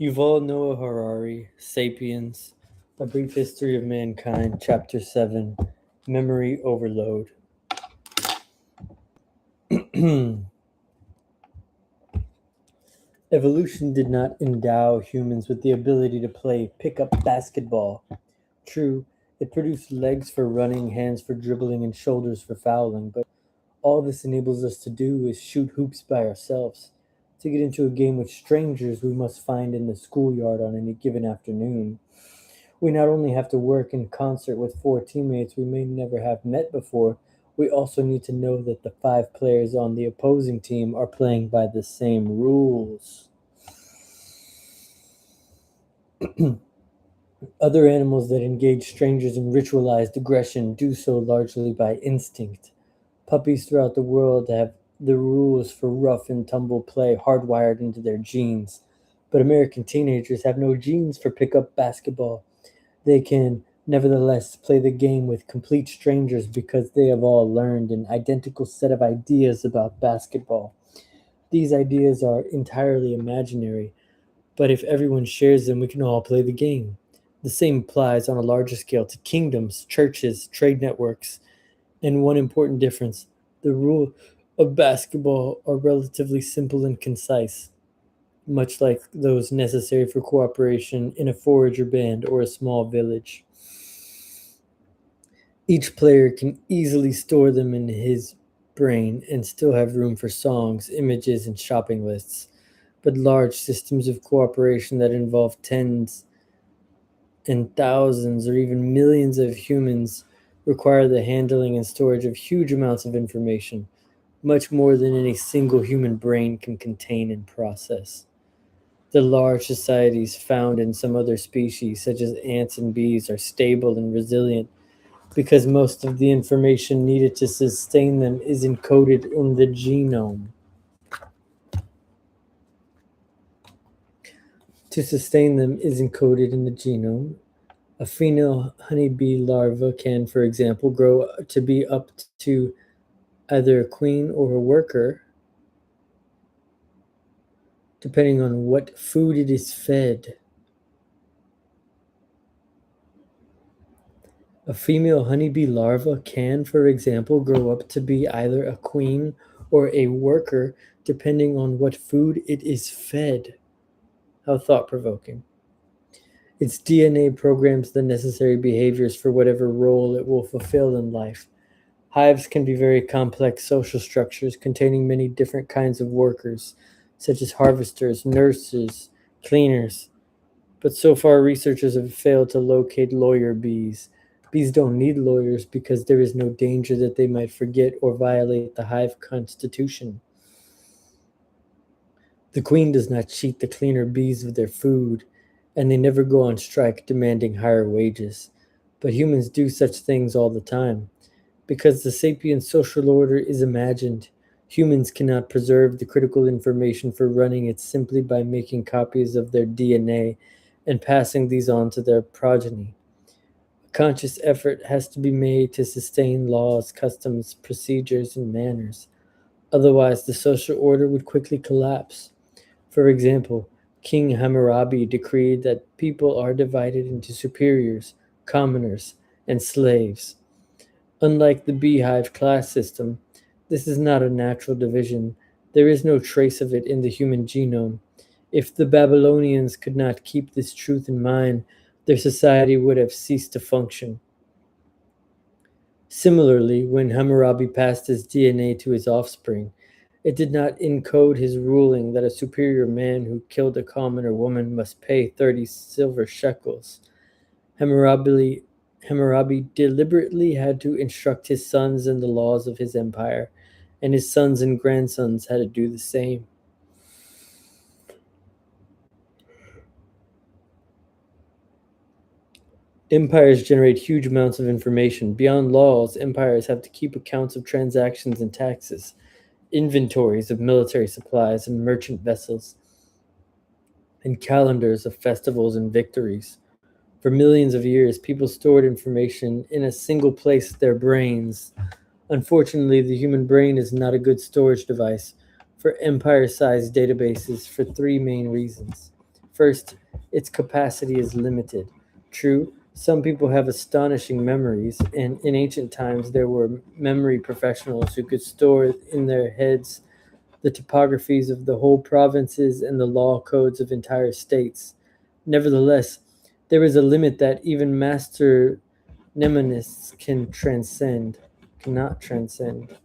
Yuval Noah Harari, Sapiens, A Brief History of Mankind, Chapter 7, Memory Overload. Evolution did not endow humans with the ability to play pickup basketball. True, it produced legs for running, hands for dribbling, and shoulders for fouling, but all this enables us to do is shoot hoops by ourselves. To get into a game with strangers we must find in the schoolyard on any given afternoon, we not only have to work in concert with four teammates we may never have met before, we also need to know that the five players on the opposing team are playing by the same rules. Other animals that engage strangers in ritualized aggression do so largely by instinct. Puppies throughout the world have the rules for rough and tumble play hardwired into their genes, but American teenagers have no genes for pickup basketball. They can nevertheless play the game with complete strangers because they have all learned an identical set of ideas about basketball. These ideas are entirely imaginary, but if everyone shares them, we can all play the game. The same applies on a larger scale to kingdoms, churches, trade networks, and one important difference: the rules of basketball are relatively simple and concise, much like those necessary for cooperation in a forager band or a small village. Each player can easily store them in his brain and still have room for songs, images, and shopping lists. But large systems of cooperation that involve tens and thousands or even millions of humans require the handling and storage of huge amounts of information, much more than any single human brain can contain and process. The large societies found in some other species, such as ants and bees, are stable and resilient because most of the information needed to sustain them is encoded in the genome. To sustain them is encoded in the genome. A female honeybee larva can, for example, grow to be up to either a queen or a worker, depending on what food it is fed. A female honeybee larva can, for example, grow up to be either a queen or a worker, depending on what food it is fed. How thought provoking. Its DNA programs the necessary behaviors for whatever role it will fulfill in life. Hives can be very complex social structures containing many different kinds of workers, such as harvesters, nurses, cleaners. But so far, researchers have failed to locate lawyer bees. Bees don't need lawyers because there is no danger that they might forget or violate the hive constitution. The queen does not cheat the cleaner bees of their food, and they never go on strike demanding higher wages. But humans do such things all the time. Because the sapient social order is imagined, humans cannot preserve the critical information for running it simply by making copies of their DNA and passing these on to their progeny. A conscious effort has to be made to sustain laws, customs, procedures, and manners. Otherwise, the social order would quickly collapse. For example, King Hammurabi decreed that people are divided into superiors, commoners, and slaves. Unlike the beehive class system, this is not a natural division. There is no trace of it in the human genome. If the Babylonians could not keep this truth in mind, their society would have ceased to function. Similarly, when Hammurabi passed his DNA to his offspring, it did not encode his ruling that a superior man who killed a commoner woman must pay 30 silver shekels. Hammurabi, Hammurabi deliberately had to instruct his sons in the laws of his empire, and his sons and grandsons had to do the same. Empires generate huge amounts of information. Beyond laws, empires have to keep accounts of transactions and taxes, inventories of military supplies and merchant vessels, and calendars of festivals and victories. For millions of years, people stored information in a single place, their brains. Unfortunately, the human brain is not a good storage device for empire sized databases for three main reasons. First, its capacity is limited. True, some people have astonishing memories, and in ancient times there were memory professionals who could store in their heads the topographies of the whole provinces and the law codes of entire states. Nevertheless, there is a limit that even master mnemonists cannot transcend.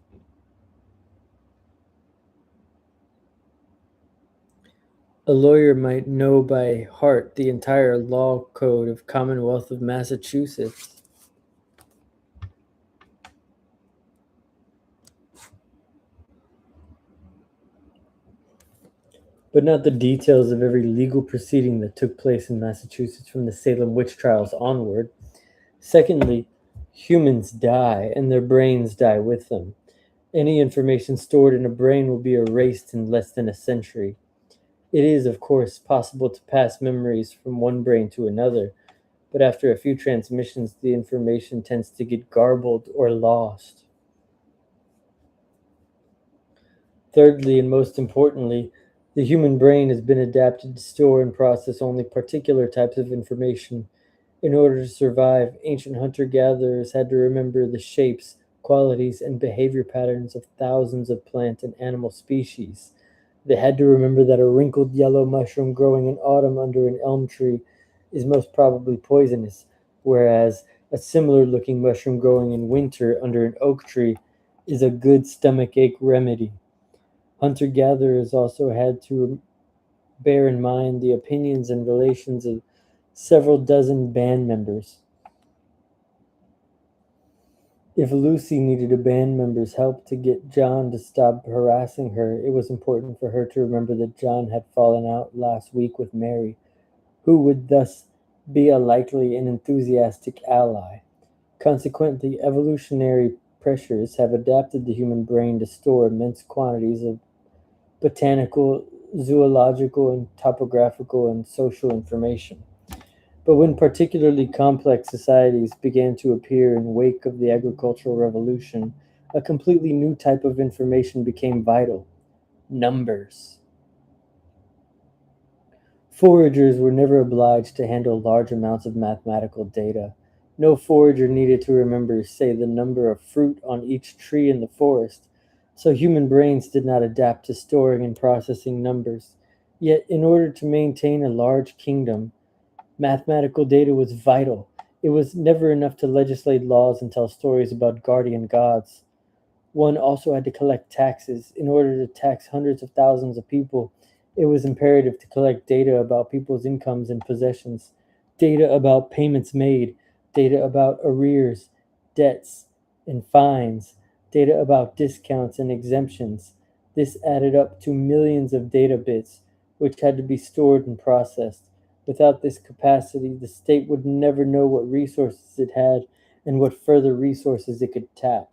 A lawyer might know by heart the entire law code of Commonwealth of Massachusetts, but not the details of every legal proceeding that took place in Massachusetts from the Salem witch trials onward. Secondly, humans die and their brains die with them. Any information stored in a brain will be erased in less than a century. It is, of course, possible to pass memories from one brain to another, but after a few transmissions, the information tends to get garbled or lost. Thirdly, and most importantly, the human brain has been adapted to store and process only particular types of information. In order to survive, ancient hunter gatherers had to remember the shapes, qualities, and behavior patterns of thousands of plant and animal species. They had to remember that a wrinkled yellow mushroom growing in autumn under an elm tree is most probably poisonous, whereas a similar looking mushroom growing in winter under an oak tree is a good stomach ache remedy. Hunter gatherers also had to bear in mind the opinions and relations of several dozen band members. If Lucy needed a band member's help to get John to stop harassing her, it was important for her to remember that John had fallen out last week with Mary, who would thus be a likely and enthusiastic ally. Consequently, evolutionary pressures have adapted the human brain to store immense quantities of botanical, zoological, and topographical and social information. But when particularly complex societies began to appear in wake of the agricultural revolution, a completely new type of information became vital: numbers. Foragers were never obliged to handle large amounts of mathematical data. No forager needed to remember, say, the number of fruit on each tree in the forest, so human brains did not adapt to storing and processing numbers. Yet, in order to maintain a large kingdom, mathematical data was vital. It was never enough to legislate laws and tell stories about guardian gods. One also had to collect taxes. In order to tax hundreds of thousands of people, it was imperative to collect data about people's incomes and possessions, data about payments made, data about arrears, debts, and fines, data about discounts and exemptions. This added up to millions of data bits, which had to be stored and processed. Without this capacity, the state would never know what resources it had and what further resources it could tap.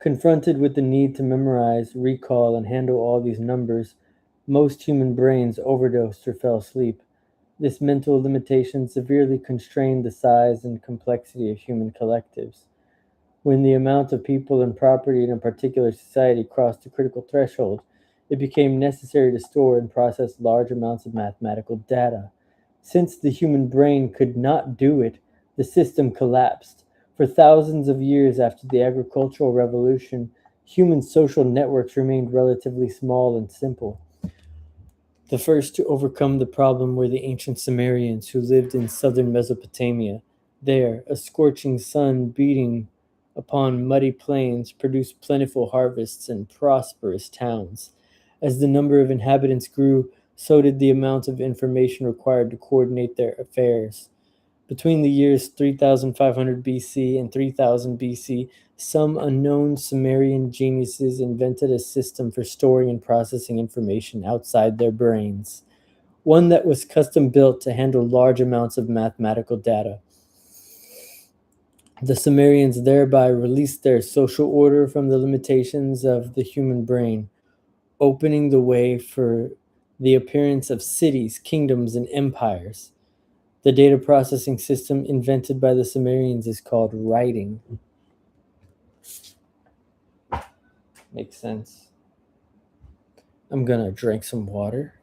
Confronted with the need to memorize, recall, and handle all these numbers, most human brains overdosed or fell asleep. This mental limitation severely constrained the size and complexity of human collectives. When the amount of people and property in a particular society crossed a critical threshold, it became necessary to store and process large amounts of mathematical data. Since the human brain could not do it, the system collapsed. For thousands of years after the agricultural revolution, human social networks remained relatively small and simple. The first to overcome the problem were the ancient Sumerians who lived in southern Mesopotamia. There, a scorching sun beating upon muddy plains produced plentiful harvests and prosperous towns. As the number of inhabitants grew, so did the amount of information required to coordinate their affairs. Between the years 3500 BC and 3000 BC, some unknown Sumerian geniuses invented a system for storing and processing information outside their brains, one that was custom built to handle large amounts of mathematical data. The Sumerians thereby released their social order from the limitations of the human brain, opening the way for the appearance of cities, kingdoms, and empires. The data processing system invented by the Sumerians is called writing. Makes sense. I'm gonna drink some water.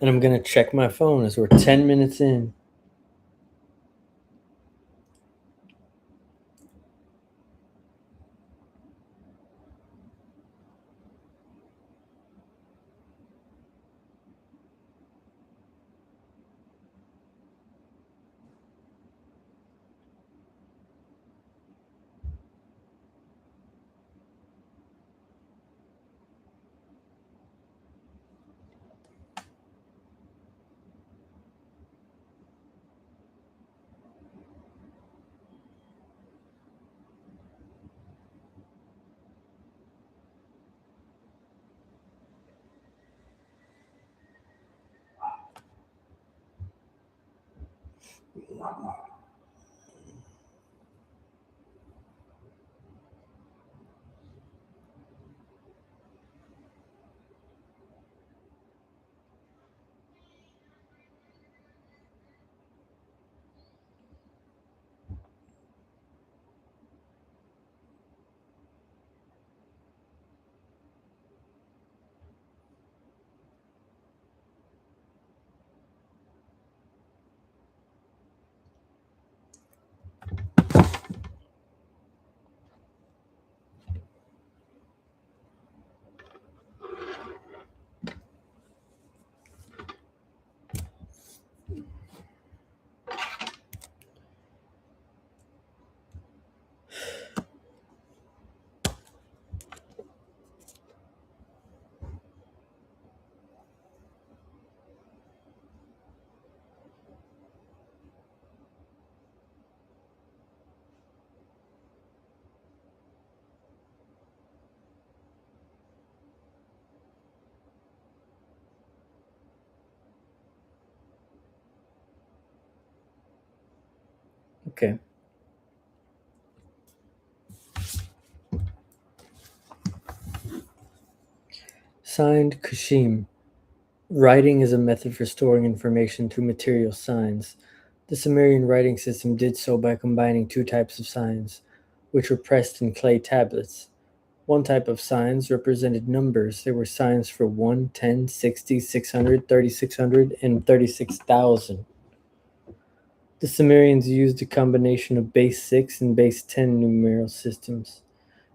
And I'm going to check my phone as we're 10 minutes in. Okay. Signed Kashim. Writing is a method for storing information through material signs. The Sumerian writing system did so by combining two types of signs, which were pressed in clay tablets. One type of signs represented numbers. There were signs for 1, 10, 60, 600, 3600, and 36,000. The Sumerians used a combination of base 6 and base 10 numeral systems.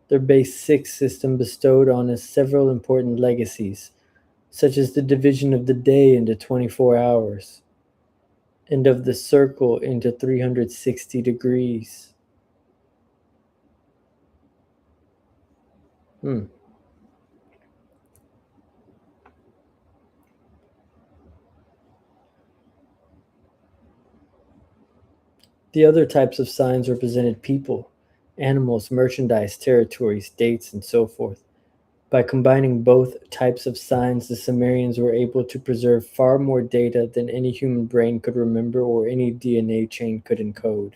Their base 6 system bestowed on us several important legacies, such as the division of the day into 24 hours and of the circle into 360 degrees. Hmm. The other types of signs represented people, animals, merchandise, territories, dates, and so forth. By combining both types of signs, the Sumerians were able to preserve far more data than any human brain could remember or any DNA chain could encode.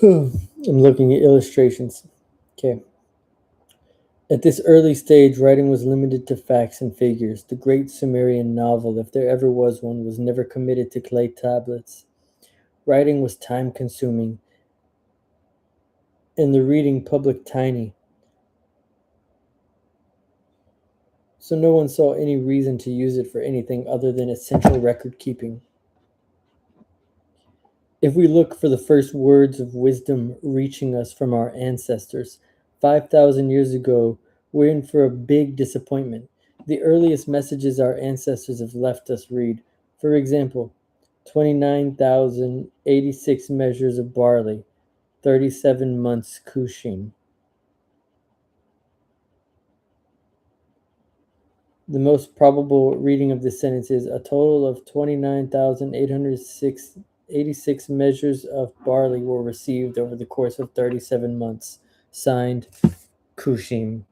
I'm looking at illustrations. Okay. At this early stage, writing was limited to facts and figures. The great Sumerian novel, if there ever was one, was never committed to clay tablets. Writing was time consuming, and the reading public tiny, so no one saw any reason to use it for anything other than essential record keeping. If we look for the first words of wisdom reaching us from our ancestors 5,000 years ago, we're in for a big disappointment. The earliest messages our ancestors have left us read, for example, 29,086 measures of barley, 37 months Cushing. The most probable reading of this sentence is a total of 29,886 measures of barley were received over the course of 37 months. Signed, Kushim.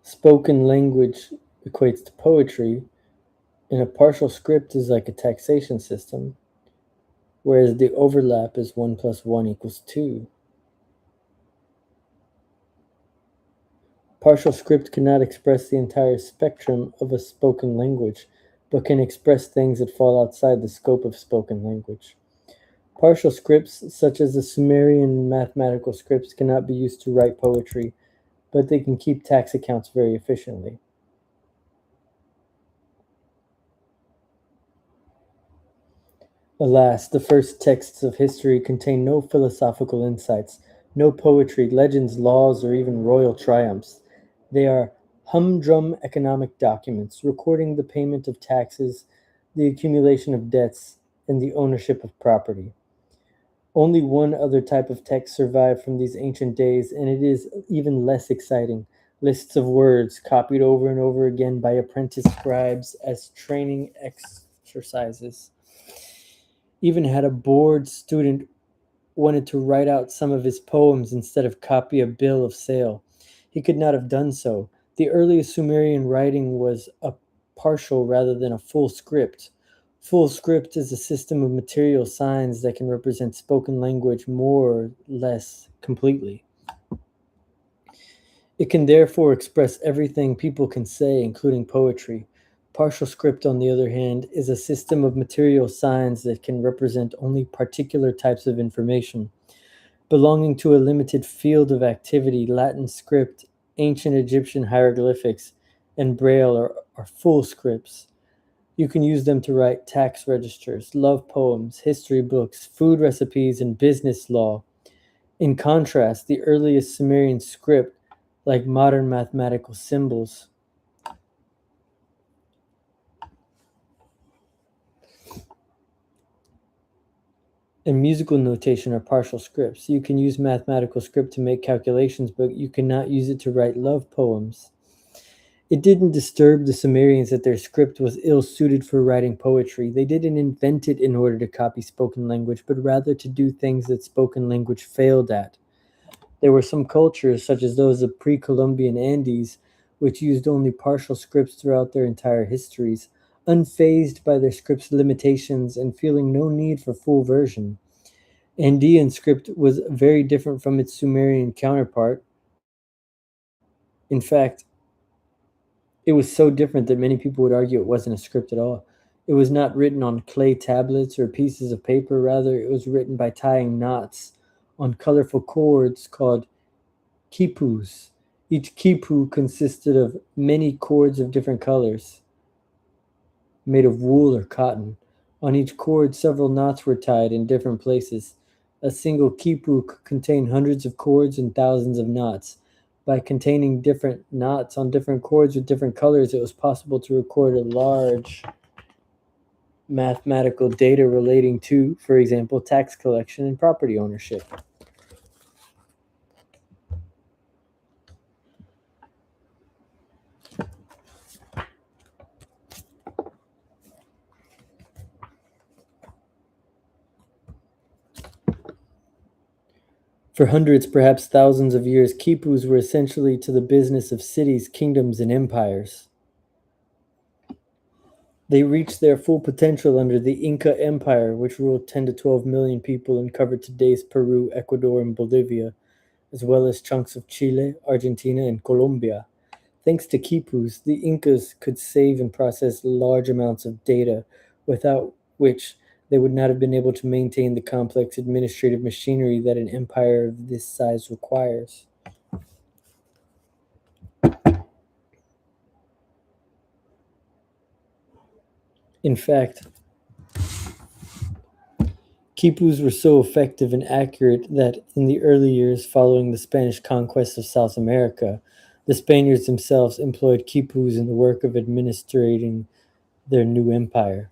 Spoken language equates to poetry. And a partial script is like a taxation system, whereas the overlap is 1 plus 1 equals 2. Partial script cannot express the entire spectrum of a spoken language, but can express things that fall outside the scope of spoken language. Partial scripts, such as the Sumerian mathematical scripts, cannot be used to write poetry, but they can keep tax accounts very efficiently. Alas, the first texts of history contain no philosophical insights, no poetry, legends, laws, or even royal triumphs. They are humdrum economic documents recording the payment of taxes, the accumulation of debts, and the ownership of property. Only one other type of text survived from these ancient days, and it is even less exciting. Lists of words copied over and over again by apprentice scribes as training exercises. Even had a bored student wanted to write out some of his poems instead of copy a bill of sale, he could not have done so. The earliest Sumerian writing was a partial rather than a full script. Full script is a system of material signs that can represent spoken language more or less completely. It can therefore express everything people can say, including poetry. Partial script, on the other hand, is a system of material signs that can represent only particular types of information. Belonging to a limited field of activity, Latin script, ancient Egyptian hieroglyphics, and Braille are full scripts. You can use them to write tax registers, love poems, history books, food recipes, and business law. In contrast, the earliest Sumerian script, like modern mathematical symbols, and musical notation are partial scripts. You can use mathematical script to make calculations, but you cannot use it to write love poems. It didn't disturb the Sumerians that their script was ill suited for writing poetry. They didn't invent it in order to copy spoken language, but rather to do things that spoken language failed at. There were some cultures, such as those of pre Columbian Andes, which used only partial scripts throughout their entire histories, unfazed by their script's limitations and feeling no need for full version. Andean script was very different from its Sumerian counterpart. In fact, it was so different that many people would argue it wasn't a script at all. It was not written on clay tablets or pieces of paper, rather, it was written by tying knots on colorful cords called quipus. Each quipu consisted of many cords of different colors, made of wool or cotton. On each cord, several knots were tied in different places. A single quipu could contain hundreds of cords and thousands of knots. By containing different knots on different cords with different colors, it was possible to record a large mathematical data relating to, for example, tax collection and property ownership. For hundreds, perhaps thousands of years, quipus were essentially to the business of cities, kingdoms, and empires. They reached their full potential under the Inca Empire, which ruled 10 to 12 million people and covered today's Peru, Ecuador, and Bolivia, as well as chunks of Chile, Argentina, and Colombia. Thanks to quipus, the Incas could save and process large amounts of data, without which they would not have been able to maintain the complex administrative machinery that an empire of this size requires. In fact, quipus were so effective and accurate that in the early years following the Spanish conquest of South America, the Spaniards themselves employed quipus in the work of administrating their new empire.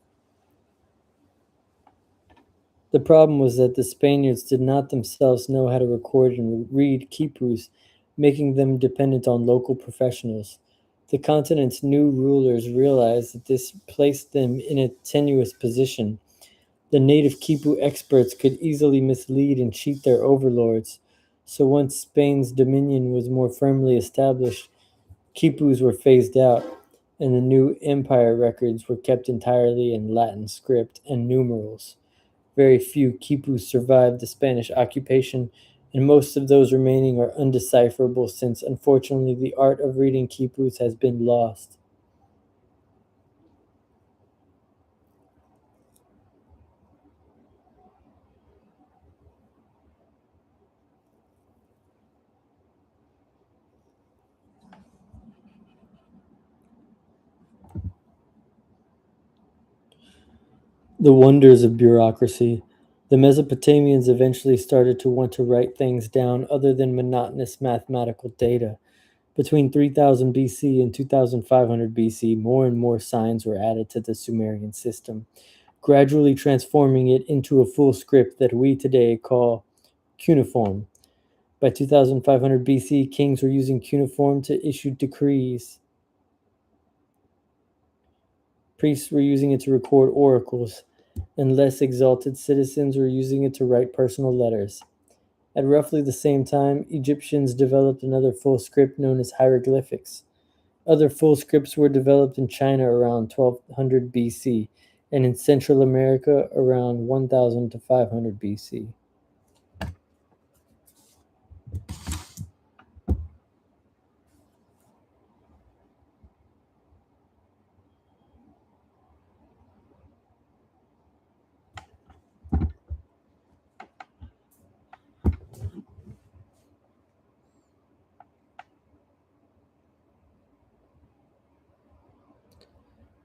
The problem was that the Spaniards did not themselves know how to record and read quipus, making them dependent on local professionals. The continent's new rulers realized that this placed them in a tenuous position. The native quipu experts could easily mislead and cheat their overlords. So once Spain's dominion was more firmly established, quipus were phased out. and the new empire records were kept entirely in Latin script and numerals. Very few quipus survived the Spanish occupation, and most of those remaining are undecipherable since, unfortunately, the art of reading quipus has been lost. The wonders of bureaucracy. The Mesopotamians eventually started to want to write things down other than monotonous mathematical data. Between 3000 BC and 2500 BC, more and more signs were added to the Sumerian system, gradually transforming it into a full script that we today call cuneiform. By 2500 BC, kings were using cuneiform to issue decrees. Priests were using it to record oracles, and less exalted citizens were using it to write personal letters. At roughly the same time, Egyptians developed another full script known as hieroglyphics. Other full scripts were developed in China around 1200 BC and in Central America around 1000 to 500 BC.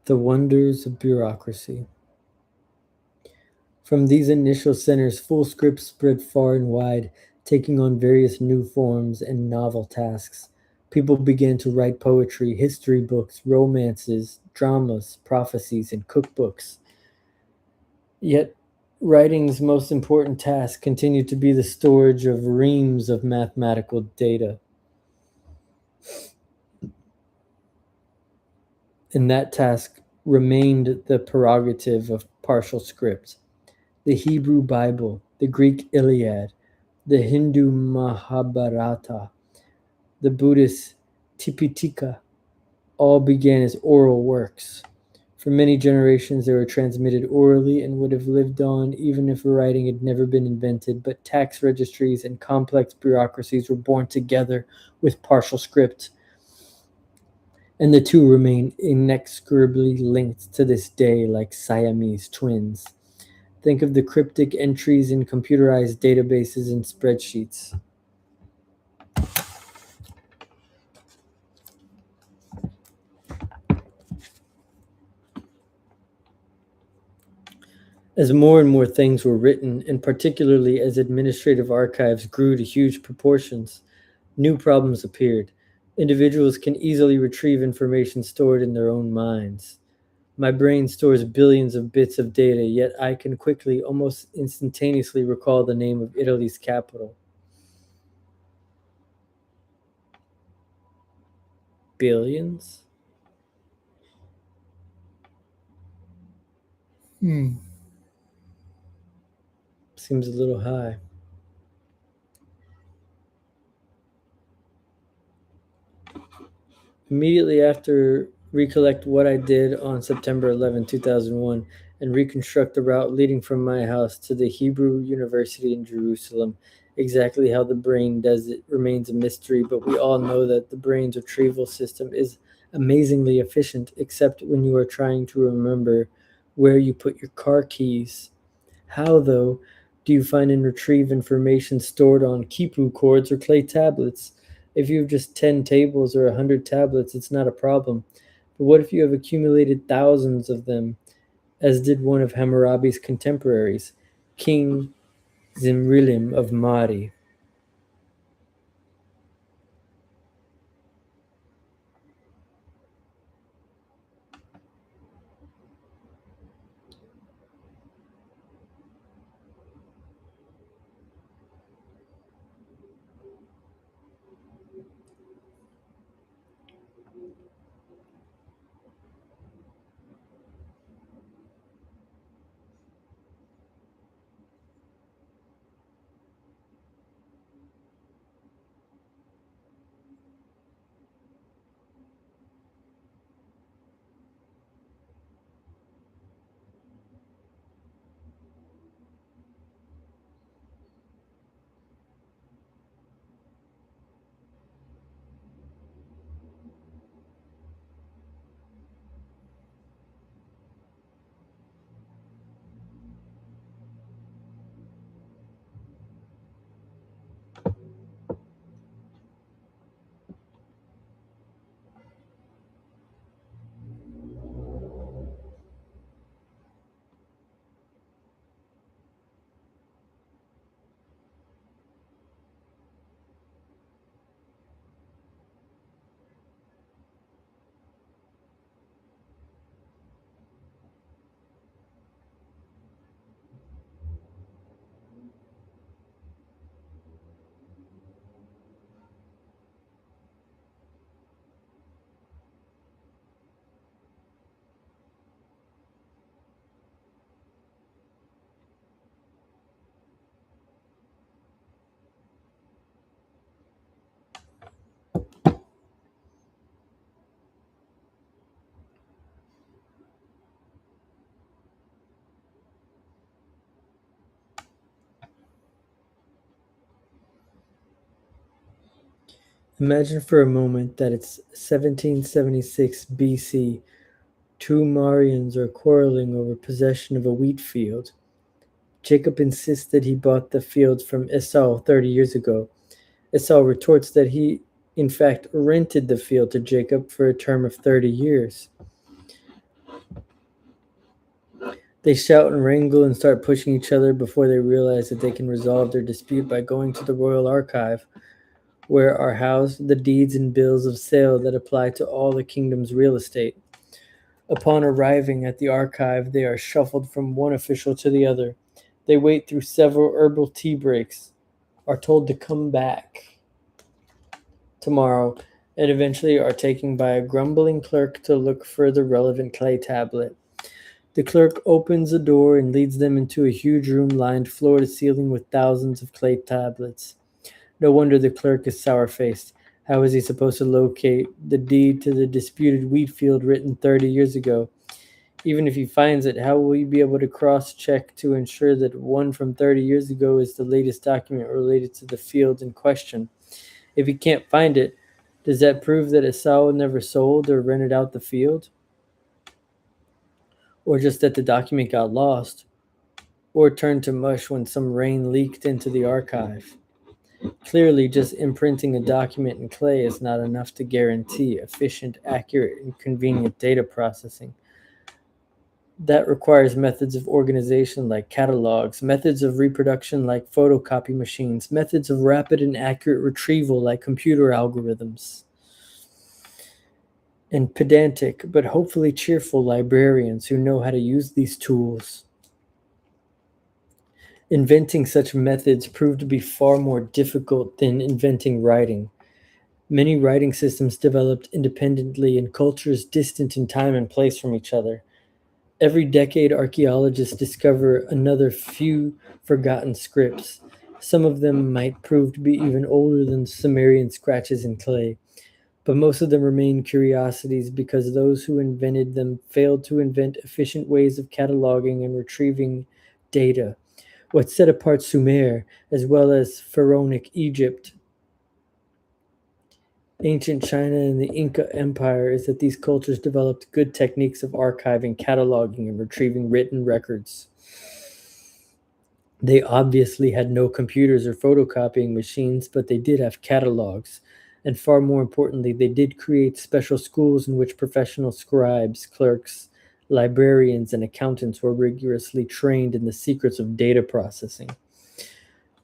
The wonders of bureaucracy. From these initial centers, full scripts spread far and wide, taking on various new forms and novel tasks. People began to write poetry, history books, romances, dramas, prophecies, and cookbooks. Yet, writing's most important task continued to be the storage of reams of mathematical data, and that task remained the prerogative of partial script. The Hebrew Bible, the Greek Iliad, the Hindu Mahabharata, the Buddhist Tipitaka all began as oral works. For many generations, they were transmitted orally and would have lived on even if writing had never been invented, but tax registries and complex bureaucracies were born together with partial script, and the two remain inexorably linked to this day like Siamese twins. Think of the cryptic entries in computerized databases and spreadsheets. As more and more things were written, and particularly as administrative archives grew to huge proportions, new problems appeared. Individuals can easily retrieve information stored in their own minds. My brain stores billions of bits of data, yet I can quickly, almost instantaneously, recall the name of Italy's capital. Billions? Hmm. Seems a little high. Immediately after, recollect what I did on September 11, 2001, and reconstruct the route leading from my house to the Hebrew University in Jerusalem. Exactly how the brain does it remains a mystery, but we all know that the brain's retrieval system is amazingly efficient, except when you are trying to remember where you put your car keys. How, though, do you find and retrieve information stored on Kipu cords or clay tablets? If you have just 10 tables or 100 tablets, it's not a problem. But what if you have accumulated thousands of them, as did one of Hammurabi's contemporaries, King Zimrilim of Mari? Imagine for a moment that it's 1776 BC. Two Marians are quarreling over possession of a wheat field. Jacob insists that he bought the field from Esau 30 years ago. Esau retorts that he, in fact, rented the field to Jacob for a term of 30 years. They shout and wrangle and start pushing each other before they realize that they can resolve their dispute by going to the royal archive, where are housed the deeds and bills of sale that apply to all the kingdom's real estate. Upon arriving at the archive, they are shuffled from one official to the other. They wait through several herbal tea breaks, are told to come back tomorrow, and eventually are taken by a grumbling clerk to look for the relevant clay tablet. The clerk opens a door and leads them into a huge room lined floor to ceiling with thousands of clay tablets. No wonder the clerk is sour faced. How is he supposed to locate the deed to the disputed wheat field written 30 years ago? Even if he finds it, how will he be able to cross check to ensure that one from 30 years ago is the latest document related to the field in question? If he can't find it, does that prove that Esau never sold or rented out the field? Or just that the document got lost? Or turned to mush when some rain leaked into the archive? Clearly, just imprinting a document in clay is not enough to guarantee efficient, accurate, and convenient data processing. That requires methods of organization like catalogs, methods of reproduction like photocopy machines, methods of rapid and accurate retrieval like computer algorithms, and pedantic but hopefully cheerful librarians who know how to use these tools. Inventing such methods proved to be far more difficult than inventing writing. Many writing systems developed independently in cultures distant in time and place from each other. Every decade, archaeologists discover another few forgotten scripts. Some of them might prove to be even older than Sumerian scratches in clay, but most of them remain curiosities because those who invented them failed to invent efficient ways of cataloging and retrieving data. What set apart Sumer, as well as Pharaonic Egypt, ancient China, and the Inca Empire, is that these cultures developed good techniques of archiving, cataloging, and retrieving written records. They obviously had no computers or photocopying machines, but they did have catalogs. And far more importantly, they did create special schools in which professional scribes, clerks, librarians, and accountants were rigorously trained in the secrets of data processing.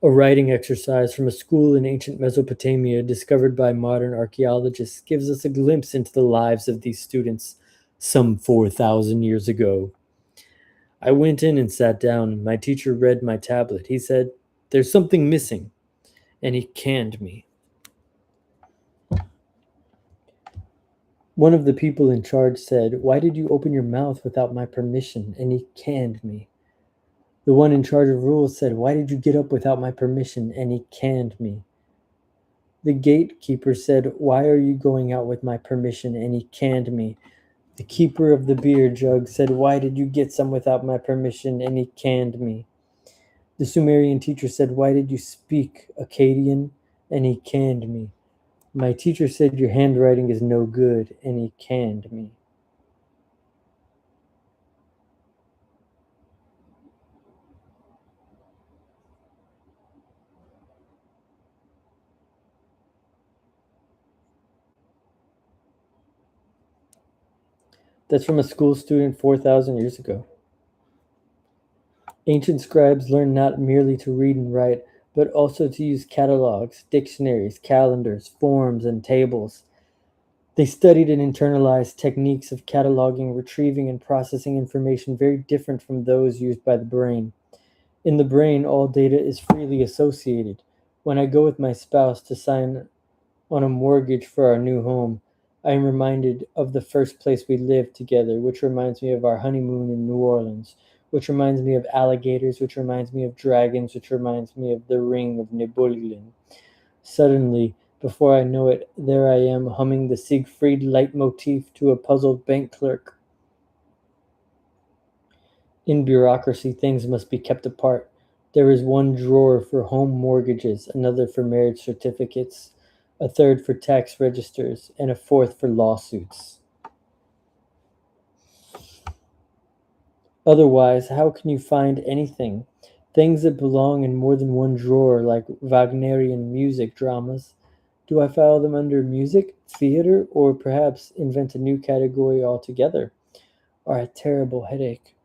A writing exercise from a school in ancient Mesopotamia discovered by modern archaeologists gives us a glimpse into the lives of these students some 4,000 years ago. I went in and sat down. My teacher read my tablet. He said, "There's something missing," and he canned me. One of the people in charge said, "Why did you open your mouth without my permission?" And he canned me. The one in charge of rules said, "Why did you get up without my permission?" And he canned me. The gatekeeper said, "Why are you going out with my permission?" And he canned me. The keeper of the beer jug said, "Why did you get some without my permission?" And he canned me. The Sumerian teacher said, "Why did you speak Akkadian?" And he canned me. My teacher said, "Your handwriting is no good," and he canned me. That's from a school student 4,000 years ago. Ancient scribes learned not merely to read and write, but also to use catalogs, dictionaries, calendars, forms, and tables. They studied and internalized techniques of cataloging, retrieving, and processing information very different from those used by the brain. In the brain, all data is freely associated. When I go with my spouse to sign on a mortgage for our new home, I am reminded of the first place we lived together, which reminds me of our honeymoon in New Orleans, which reminds me of alligators, which reminds me of dragons, which reminds me of the ring of Nibelungen. Suddenly, before I know it, there I am humming the Siegfried leitmotif to a puzzled bank clerk. In bureaucracy, things must be kept apart. There is one drawer for home mortgages, another for marriage certificates, a third for tax registers, and a fourth for lawsuits. Otherwise, how can you find anything? Things that belong in more than one drawer, like Wagnerian music dramas. Do I file them under music, theater, or perhaps invent a new category altogether? Or a terrible headache?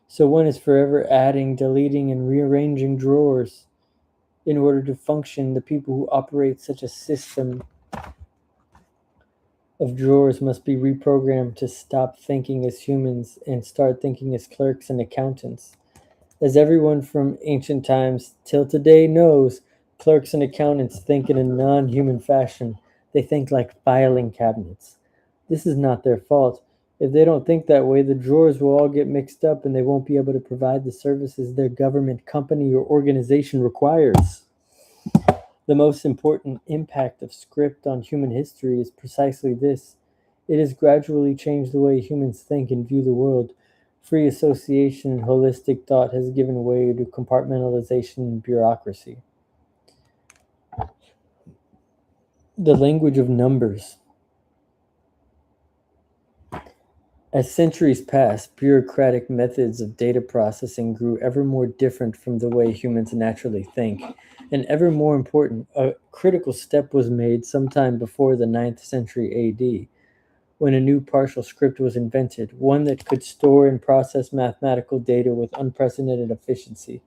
So one is forever adding, deleting, and rearranging drawers. In order to function, the people who operate such a system of drawers must be reprogrammed to stop thinking as humans and start thinking as clerks and accountants. As everyone from ancient times till today knows, clerks and accountants think in a non human fashion. They think like filing cabinets. This is not their fault. If they don't think that way, the drawers will all get mixed up and they won't be able to provide the services their government, company, or organization requires. The most important impact of script on human history is precisely this. It has gradually changed the way humans think and view the world. Free association and holistic thought has given way to compartmentalization and bureaucracy. The language of numbers. As centuries passed, bureaucratic methods of data processing grew ever more different from the way humans naturally think. And ever more important, a critical step was made sometime before the ninth century AD, when a new partial script was invented, one that could store and process mathematical data with unprecedented efficiency.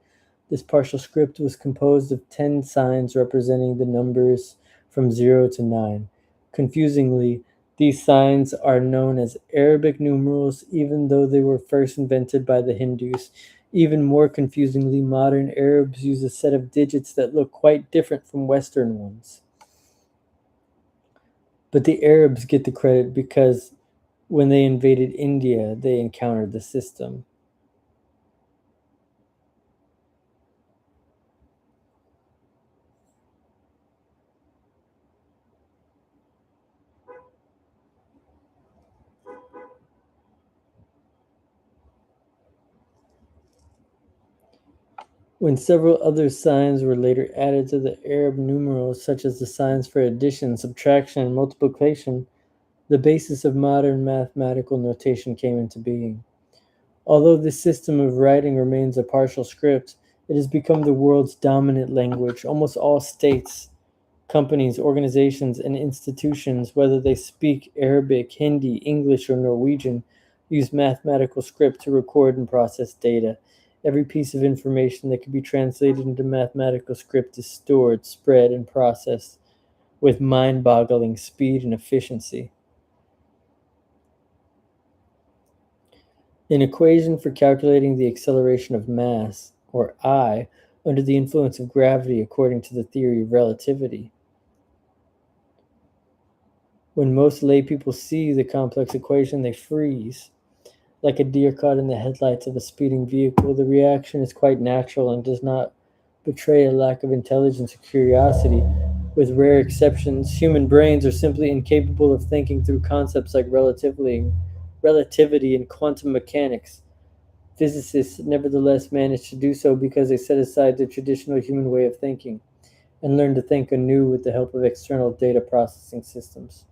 This partial script was composed of 10 signs representing the numbers from 0 to 9. Confusingly, these signs are known as Arabic numerals, even though they were first invented by the Hindus. Even more confusingly, modern Arabs use a set of digits that look quite different from Western ones. But the Arabs get the credit because when they invaded India, they encountered the system. When several other signs were later added to the Arab numerals, such as the signs for addition, subtraction, and multiplication, the basis of modern mathematical notation came into being. Although this system of writing remains a partial script, it has become the world's dominant language. Almost all states, companies, organizations, and institutions, whether they speak Arabic, Hindi, English, or Norwegian, use mathematical script to record and process data. Every piece of information that can be translated into mathematical script is stored, spread, and processed with mind boggling speed and efficiency. An equation for calculating the acceleration of mass, or I, under the influence of gravity according to the theory of relativity. When most laypeople see the complex equation, they freeze. Like a deer caught in the headlights of a speeding vehicle, the reaction is quite natural and does not betray a lack of intelligence or curiosity. With rare exceptions, human brains are simply incapable of thinking through concepts like relativity and quantum mechanics. Physicists nevertheless manage to do so because they set aside the traditional human way of thinking and learn to think anew with the help of external data processing systems.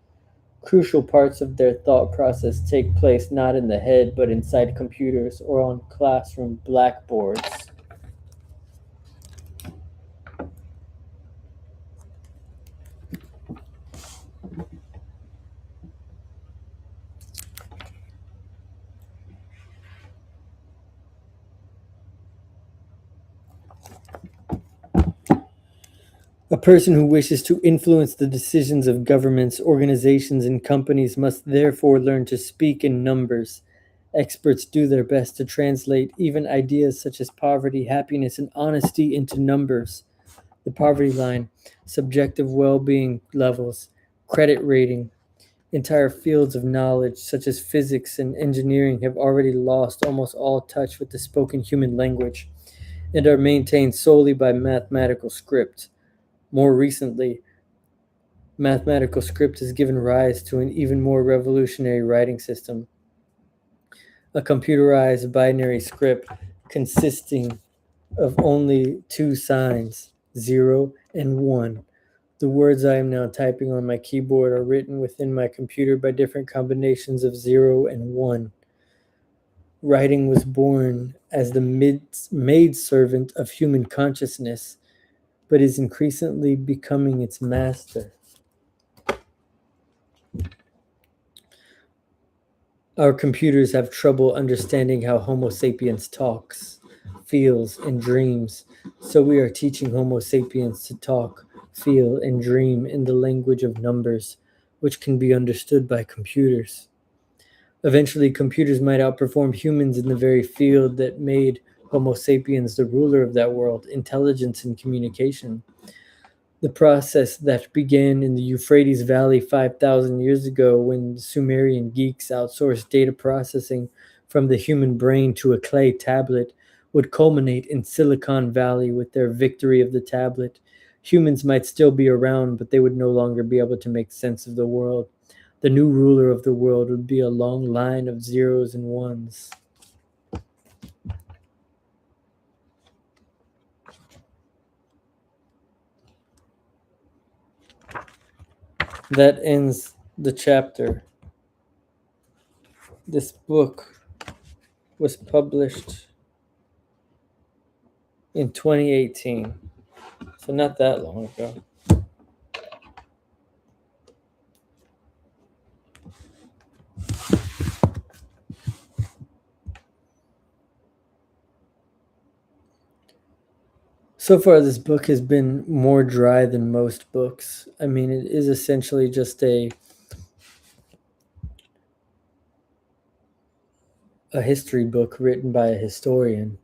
Crucial parts of their thought process take place not in the head but inside computers or on classroom blackboards. A person who wishes to influence the decisions of governments, organizations, and companies must therefore learn to speak in numbers. Experts do their best to translate even ideas such as poverty, happiness, and honesty into numbers. The poverty line, subjective well being levels, credit rating, entire fields of knowledge such as physics and engineering have already lost almost all touch with the spoken human language and are maintained solely by mathematical script. More recently, mathematical script has given rise to an even more revolutionary writing system, a computerized binary script consisting of only two signs, 0 and 1. The words I am now typing on my keyboard are written within my computer by different combinations of 0 and 1. Writing was born as the maidservant of human consciousness, but is increasingly becoming its master. Our computers have trouble understanding how Homo sapiens talks, feels, and dreams, so we are teaching Homo sapiens to talk, feel, and dream in the language of numbers, which can be understood by computers. Eventually, computers might outperform humans in the very field that made Homo sapiens the ruler of that world, intelligence and communication. The process that began in the Euphrates Valley 5,000 years ago when Sumerian geeks outsourced data processing from the human brain to a clay tablet would culminate in Silicon Valley with their victory of the tablet. Humans might still be around, but they would no longer be able to make sense of the world. The new ruler of the world would be a long line of zeros and ones. That ends the chapter. This book was published in 2018, so not that long ago. So far, this book has been more dry than most books. I mean, it is essentially just a history book written by a historian.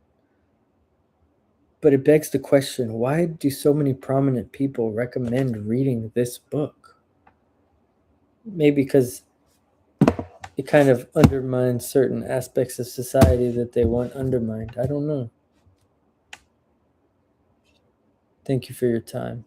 But it begs the question, why do so many prominent people recommend reading this book? Maybe because it kind of undermines certain aspects of society that they want undermined. I don't know. Thank you for your time.